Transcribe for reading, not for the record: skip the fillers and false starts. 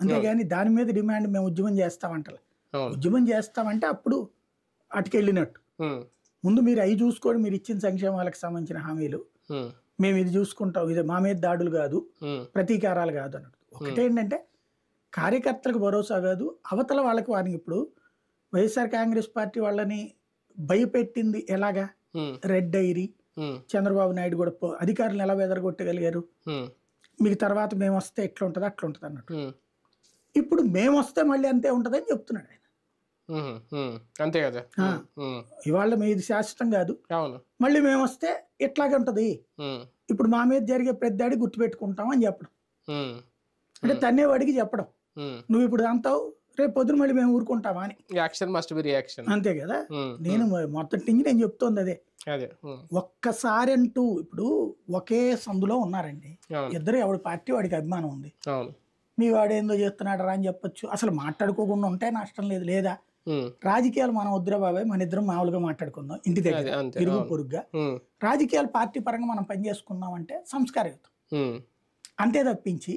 అంతేగాని దాని మీద డిమాండ్ మేము ఉద్యమం చేస్తామంటారు. ఉద్యమం చేస్తామంటే అప్పుడు అటుకెళ్ళినట్టు. ముందు మీరు అవి చూసుకోండి, మీరు ఇచ్చిన సంక్షేమాలకు సంబంధించిన హామీలు మేము ఇది చూసుకుంటాం, ఇది మా మీద దాడులు కాదు, ప్రతీకారాలు కాదు అన్నట్టు. ఒకటేంటంటే కార్యకర్తలకు భరోసా కాదు, అవతల వాళ్ళకి వారికి. ఇప్పుడు వైఎస్ఆర్ కాంగ్రెస్ పార్టీ వాళ్ళని భయపెట్టింది ఎలాగా? రెడ్ డైరీ, చంద్రబాబు నాయుడు కూడా అధికారులను ఎలా బెదరగొట్టగలిగారు? మీకు తర్వాత మేము వస్తే ఎట్లా ఉంటుంది అట్లా ఉంటుంది అన్నట్టు. ఇప్పుడు మేము వస్తే మళ్ళీ అంతే ఉంటుందని చెప్తున్నాడు ఆయన. అంతే కదా, ఇవాళ మీది శాశ్వతం కాదు, మళ్ళీ మేము వస్తే ఎట్లాగే ఉంటది, ఇప్పుడు మా మీద జరిగే పెద్దాడి గుర్తుపెట్టుకుంటాం అని చెప్పడం. అంటే తన్నేవాడికి చెప్పడం, నువ్వు ఇప్పుడు అంటావు రేపు పొద్దున మళ్ళీ మేము ఊరుకుంటామా అని. అంతే కదా. నేను మొదటి నుంచి నేను చెప్తోంది అదే. ఒక్కసారి అంటూ ఇప్పుడు ఒకే సందులో ఉన్నారండి ఇద్దరు, ఎవడి పార్టీ వాడికి అభిమానం ఉంది, మీ వాడేందో చేస్తున్నాడు రా అని చెప్పొచ్చు. అసలు మాట్లాడుకోకుండా ఉంటే నష్టం లేదు. లేదా రాజకీయాలు మనం వద్దురా బాబాయ్, మన ఇద్దరం మామూలుగా మాట్లాడుకుందాం ఇంటి దగ్గర ఇరుగు పొరుగ్గా, రాజకీయాలు పార్టీ పరంగా మనం పనిచేసుకుందాం అంటే సంస్కారయుతం. అంతే తప్పించి